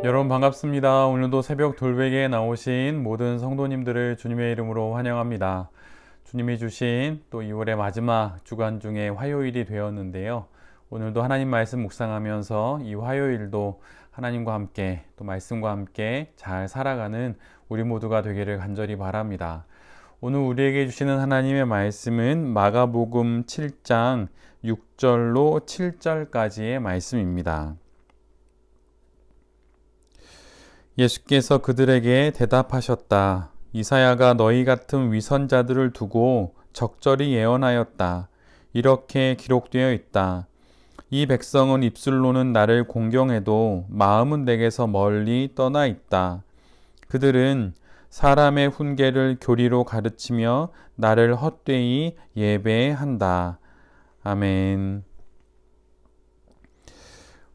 여러분 반갑습니다. 오늘도 새벽 돌베개에 나오신 모든 성도님들을 주님의 이름으로 환영합니다. 주님이 주신 또 2월의 마지막 주간 중에 화요일이 되었는데요. 오늘도 하나님 말씀 묵상하면서 이 화요일도 하나님과 함께 또 말씀과 함께 잘 살아가는 우리 모두가 되기를 간절히 바랍니다. 오늘 우리에게 주시는 하나님의 말씀은 마가복음 7장 6절로 7절까지의 말씀입니다. 예수께서 그들에게 대답하셨다. 이사야가 너희 같은 위선자들을 두고 적절히 예언하였다. 이렇게 기록되어 있다. 이 백성은 입술로는 나를 공경해도 마음은 내게서 멀리 떠나 있다. 그들은 사람의 훈계를 교리로 가르치며 나를 헛되이 예배한다. 아멘.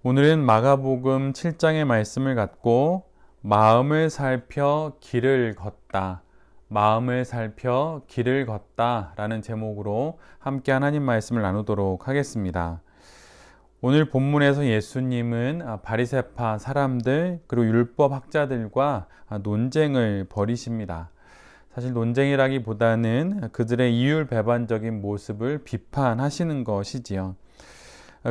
오늘은 마가복음 7장의 말씀을 갖고 마음을 살펴 길을 걷다. 마음을 살펴 길을 걷다 라는 제목으로 함께 하나님 말씀을 나누도록 하겠습니다. 오늘 본문에서 예수님은 바리새파 사람들 그리고 율법학자들과 논쟁을 벌이십니다. 사실 논쟁이라기보다는 그들의 이율배반적인 모습을 비판하시는 것이지요.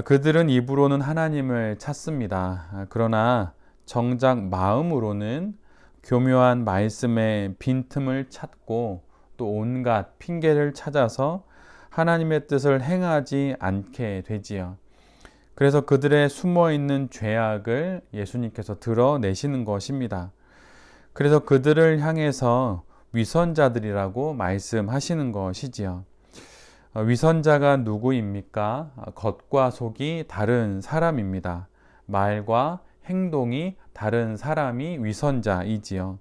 그들은 입으로는 하나님을 찾습니다. 그러나 정작 마음으로는 교묘한 말씀의 빈틈을 찾고 또 온갖 핑계를 찾아서 하나님의 뜻을 행하지 않게 되지요. 그래서 그들의 숨어있는 죄악을 예수님께서 드러내시는 것입니다. 그래서 그들을 향해서 위선자들이라고 말씀하시는 것이지요. 위선자가 누구입니까? 겉과 속이 다른 사람입니다. 말과 행동이 다른 사람이 위선자이지요.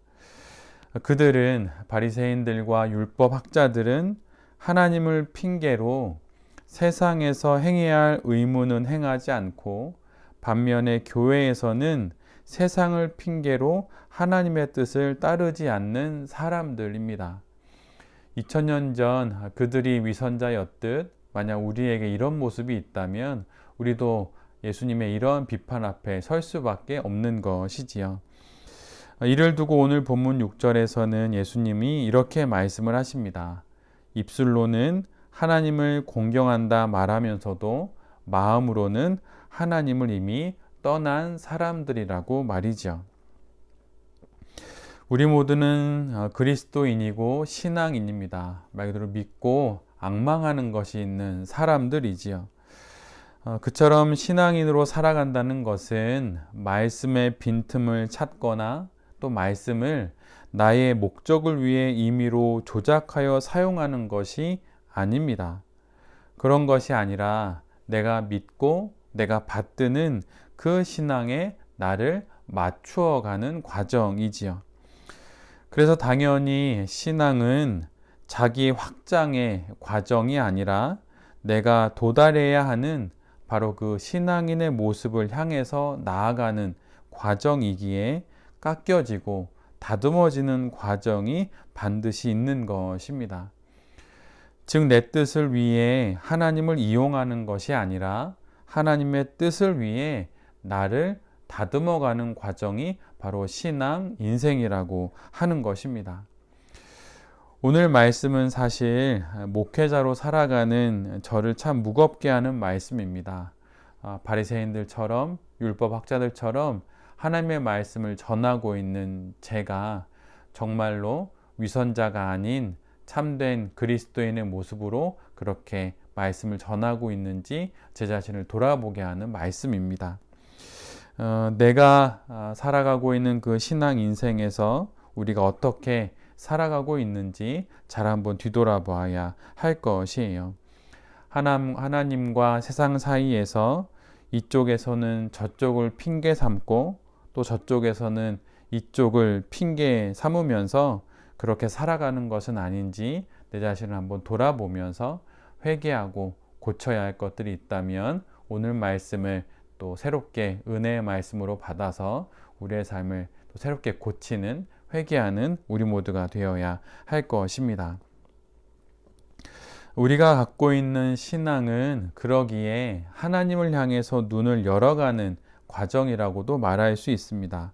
그들은 바리새인들과 율법학자들은 하나님을 핑계로 세상에서 행해야 할 의무는 행하지 않고 반면에 교회에서는 세상을 핑계로 하나님의 뜻을 따르지 않는 사람들입니다. 2000년 전 그들이 위선자였듯 만약 우리에게 이런 모습이 있다면 우리도 예수님의 이런 비판 앞에 설 수밖에 없는 것이지요. 이를 두고 오늘 본문 6절에서는 예수님이 이렇게 말씀을 하십니다. 입술로는 하나님을 공경한다 말하면서도 마음으로는 하나님을 이미 떠난 사람들이라고 말이죠. 우리 모두는 그리스도인이고 신앙인입니다. 말 그대로 믿고 앙망하는 것이 있는 사람들이지요. 그처럼 신앙인으로 살아간다는 것은 말씀의 빈틈을 찾거나 또 말씀을 나의 목적을 위해 임의로 조작하여 사용하는 것이 아닙니다. 그런 것이 아니라 내가 믿고 내가 받드는 그 신앙에 나를 맞추어 가는 과정이지요. 그래서 당연히 신앙은 자기 확장의 과정이 아니라 내가 도달해야 하는 바로 그 신앙인의 모습을 향해서 나아가는 과정이기에 깎여지고 다듬어지는 과정이 반드시 있는 것입니다. 즉, 내 뜻을 위해 하나님을 이용하는 것이 아니라 하나님의 뜻을 위해 나를 다듬어가는 과정이 바로 신앙 인생이라고 하는 것입니다. 오늘 말씀은 사실 목회자로 살아가는 저를 참 무겁게 하는 말씀입니다. 바리새인들처럼 율법학자들처럼 하나님의 말씀을 전하고 있는 제가 정말로 위선자가 아닌 참된 그리스도인의 모습으로 그렇게 말씀을 전하고 있는지 제 자신을 돌아보게 하는 말씀입니다. 내가 살아가고 있는 그 신앙 인생에서 우리가 어떻게 살아가고 있는지 잘 한번 뒤돌아봐야 할 것이에요. 하나님과 세상 사이에서 이쪽에서는 저쪽을 핑계 삼고 또 저쪽에서는 이쪽을 핑계 삼으면서 그렇게 살아가는 것은 아닌지 내 자신을 한번 돌아보면서 회개하고 고쳐야 할 것들이 있다면 오늘 말씀을 또 새롭게 은혜의 말씀으로 받아서 우리의 삶을 또 새롭게 고치는 회개하는 우리 모두가 되어야 할 것입니다. 우리가 갖고 있는 신앙은 그러기에 하나님을 향해서 눈을 열어가는 과정이라고도 말할 수 있습니다.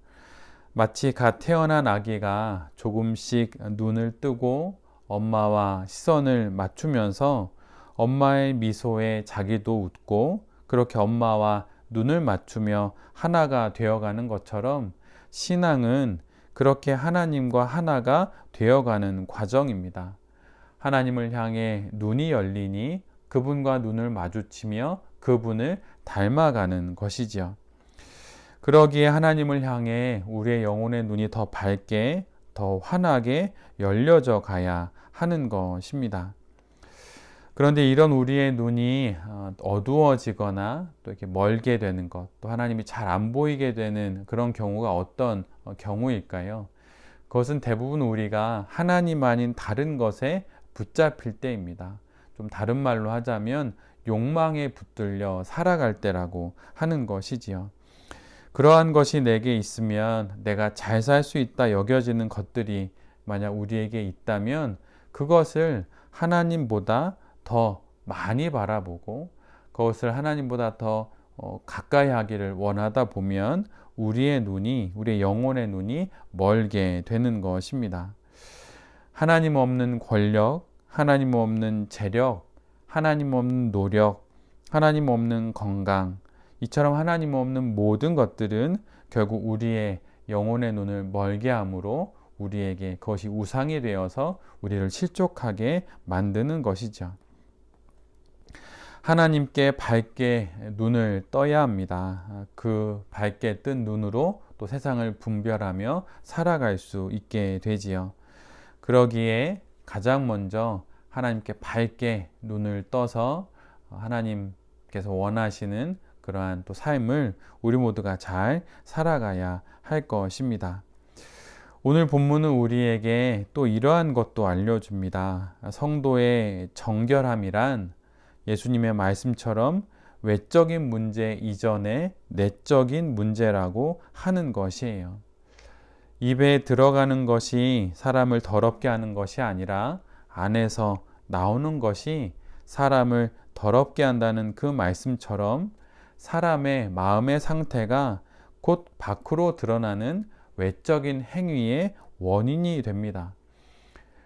마치 갓 태어난 아기가 조금씩 눈을 뜨고 엄마와 시선을 맞추면서 엄마의 미소에 자기도 웃고 그렇게 엄마와 눈을 맞추며 하나가 되어가는 것처럼 신앙은 그렇게 하나님과 하나가 되어가는 과정입니다. 하나님을 향해 눈이 열리니 그분과 눈을 마주치며 그분을 닮아가는 것이지요. 그러기에 하나님을 향해 우리의 영혼의 눈이 더 밝게, 더 환하게 열려져 가야 하는 것입니다. 그런데 이런 우리의 눈이 어두워지거나 또 이렇게 멀게 되는 것, 또 하나님이 잘 안 보이게 되는 그런 경우가 어떤 경우일까요? 그것은 대부분 우리가 하나님 아닌 다른 것에 붙잡힐 때입니다. 좀 다른 말로 하자면 욕망에 붙들려 살아갈 때라고 하는 것이지요. 그러한 것이 내게 있으면 내가 잘 살 수 있다 여겨지는 것들이 만약 우리에게 있다면 그것을 하나님보다 더 많이 바라보고 그것을 하나님보다 더 가까이 하기를 원하다 보면 우리의 영혼의 눈이 멀게 되는 것입니다. 하나님 없는 권력, 하나님 없는 재력, 하나님 없는 노력, 하나님 없는 건강, 이처럼 하나님 없는 모든 것들은 결국 우리의 영혼의 눈을 멀게 함으로 우리에게 그것이 우상이 되어서 우리를 실족하게 만드는 것이죠. 하나님께 밝게 눈을 떠야 합니다. 그 밝게 뜬 눈으로 또 세상을 분별하며 살아갈 수 있게 되지요. 그러기에 가장 먼저 하나님께 밝게 눈을 떠서 하나님께서 원하시는 그러한 또 삶을 우리 모두가 잘 살아가야 할 것입니다. 오늘 본문은 우리에게 또 이러한 것도 알려줍니다. 성도의 정결함이란 예수님의 말씀처럼 외적인 문제 이전에 내적인 문제라고 하는 것이에요. 입에 들어가는 것이 사람을 더럽게 하는 것이 아니라 안에서 나오는 것이 사람을 더럽게 한다는 그 말씀처럼 사람의 마음의 상태가 곧 밖으로 드러나는 외적인 행위의 원인이 됩니다.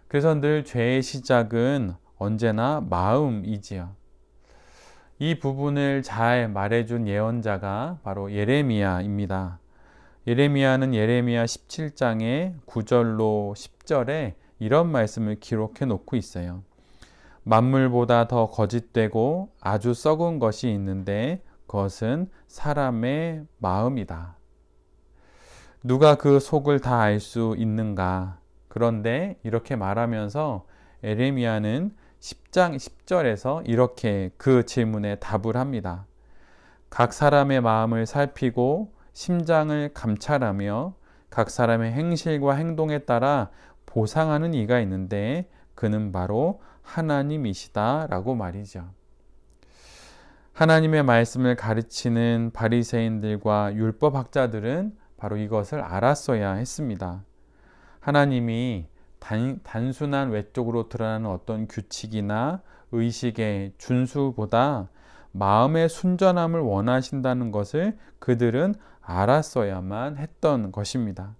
그래서 늘 죄의 시작은 언제나 마음이지요. 이 부분을 잘 말해준 예언자가 바로 예레미야입니다. 예레미야는 예레미야 17장의 9절로 10절에 이런 말씀을 기록해 놓고 있어요. 만물보다 더 거짓되고 아주 썩은 것이 있는데 그것은 사람의 마음이다. 누가 그 속을 다 알 수 있는가? 그런데 이렇게 말하면서 예레미야는 10장 10절에서 이렇게 그 질문에 답을 합니다. 각 사람의 마음을 살피고 심장을 감찰하며 각 사람의 행실과 행동에 따라 보상하는 이가 있는데 그는 바로 하나님이시다 라고 말이죠. 하나님의 말씀을 가르치는 바리새인들과 율법학자들은 바로 이것을 알았어야 했습니다. 하나님이 단순한 외적으로 드러나는 어떤 규칙이나 의식의 준수보다 마음의 순전함을 원하신다는 것을 그들은 알았어야만 했던 것입니다.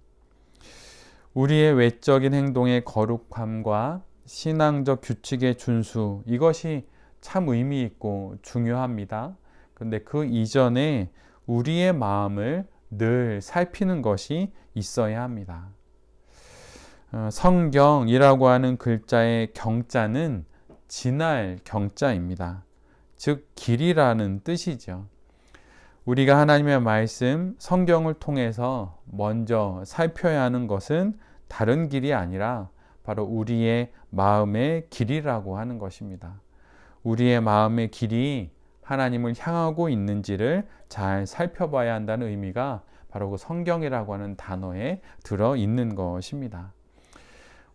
우리의 외적인 행동의 거룩함과 신앙적 규칙의 준수, 이것이 참 의미 있고 중요합니다. 그런데 그 이전에 우리의 마음을 늘 살피는 것이 있어야 합니다. 성경이라고 하는 글자의 경자는 지날 경자입니다. 즉 길이라는 뜻이죠. 우리가 하나님의 말씀, 성경을 통해서 먼저 살펴야 하는 것은 다른 길이 아니라 바로 우리의 마음의 길이라고 하는 것입니다. 우리의 마음의 길이 하나님을 향하고 있는지를 잘 살펴봐야 한다는 의미가 바로 그 성경이라고 하는 단어에 들어 있는 것입니다.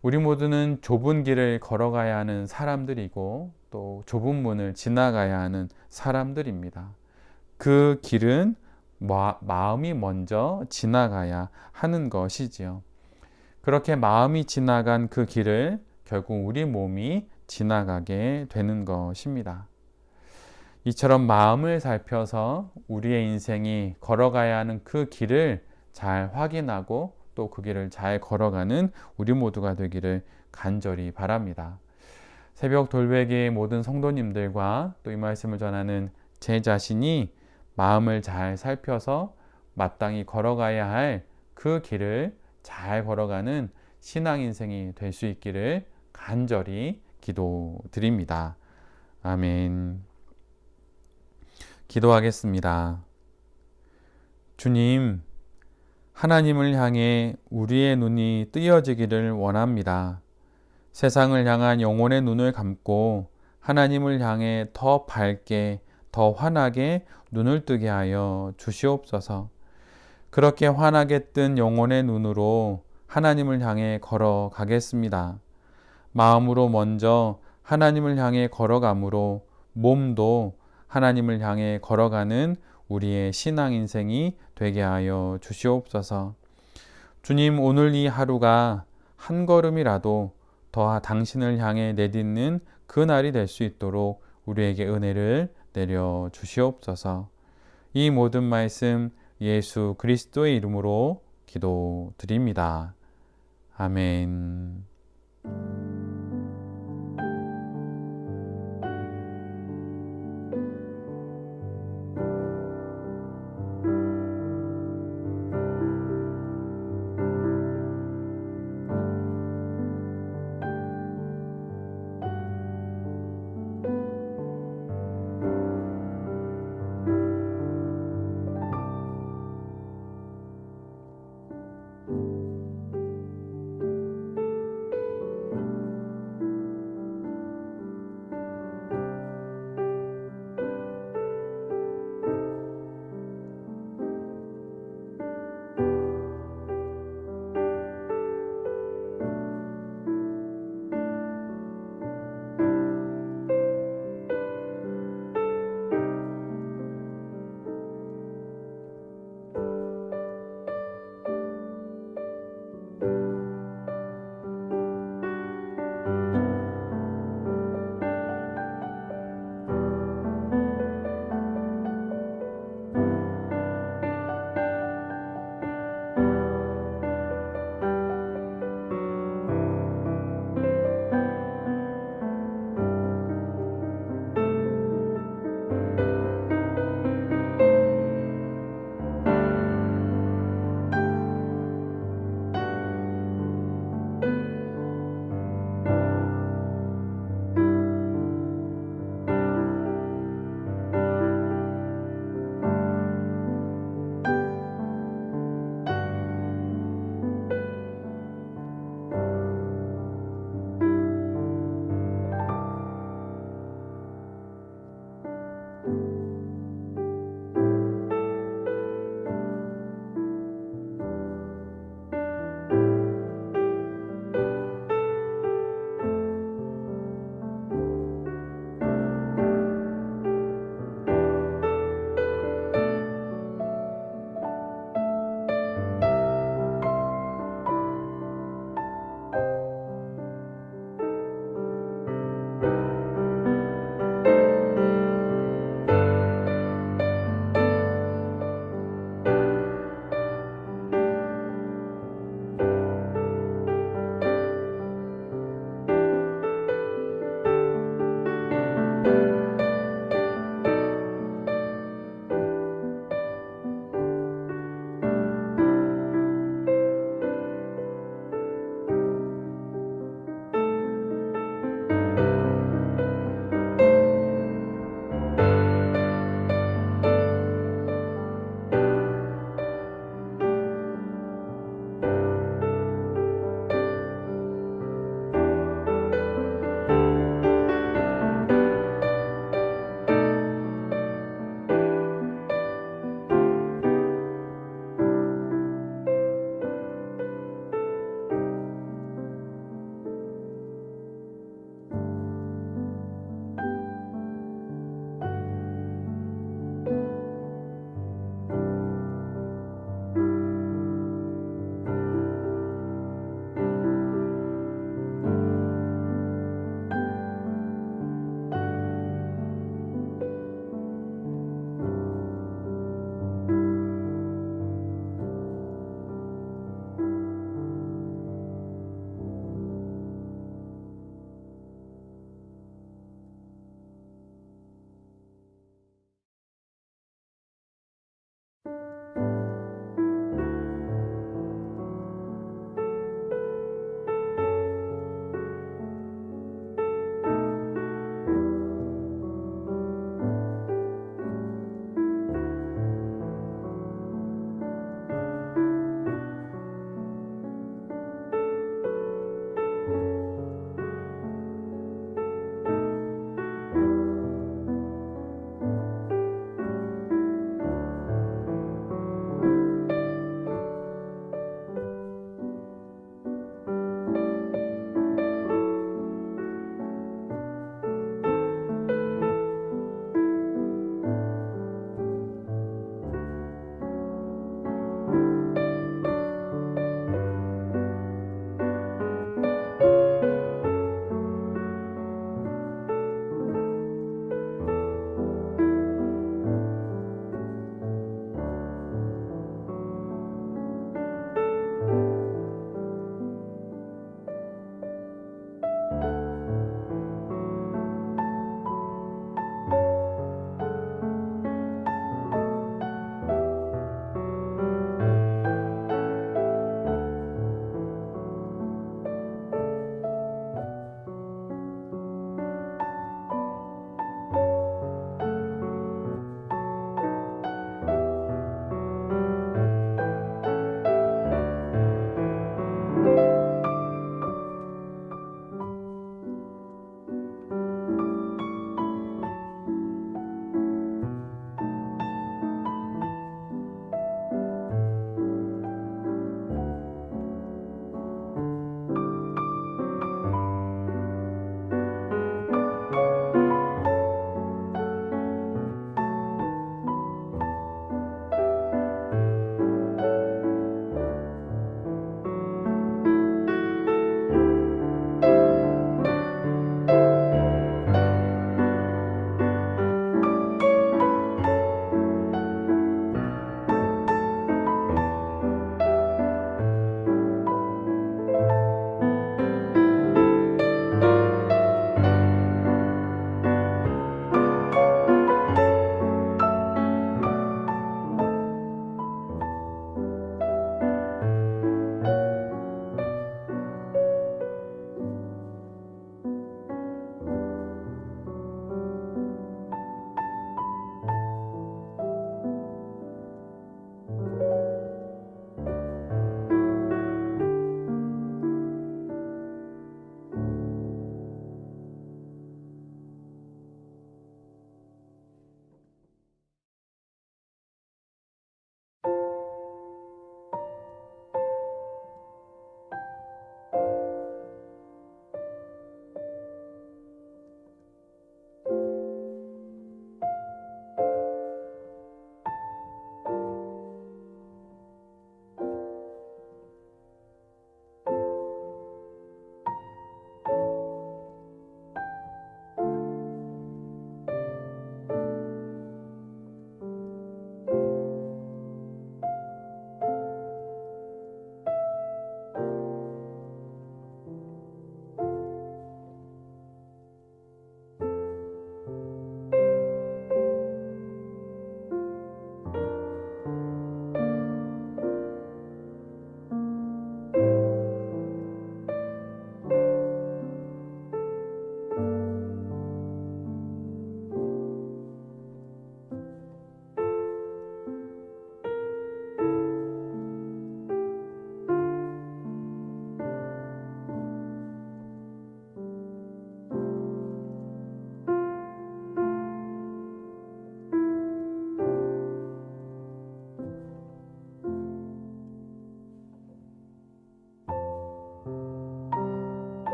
우리 모두는 좁은 길을 걸어가야 하는 사람들이고 또 좁은 문을 지나가야 하는 사람들입니다. 그 길은 마음이 먼저 지나가야 하는 것이지요. 그렇게 마음이 지나간 그 길을 결국 우리 몸이 지나가게 되는 것입니다. 이처럼 마음을 살펴서 우리의 인생이 걸어가야 하는 그 길을 잘 확인하고 또 그 길을 잘 걸어가는 우리 모두가 되기를 간절히 바랍니다. 새벽 돌베개의 모든 성도님들과 또 이 말씀을 전하는 제 자신이 마음을 잘 살펴서 마땅히 걸어가야 할 그 길을 잘 걸어가는 신앙 인생이 될 수 있기를 간절히 기도드립니다. 아멘. 기도하겠습니다. 주님, 하나님을 향해 우리의 눈이 뜨여지기를 원합니다. 세상을 향한 영혼의 눈을 감고 하나님을 향해 더 밝게, 더 환하게 눈을 뜨게 하여 주시옵소서. 그렇게 환하게 뜬 영혼의 눈으로 하나님을 향해 걸어가겠습니다. 마음으로 먼저 하나님을 향해 걸어가므로 몸도 하나님을 향해 걸어가는 우리의 신앙 인생이 되게 하여 주시옵소서. 주님, 오늘 이 하루가 한 걸음이라도 더 당신을 향해 내딛는 그 날이 될 수 있도록 우리에게 은혜를 내려 주시옵소서. 이 모든 말씀 예수 그리스도의 이름으로 기도드립니다. 아멘.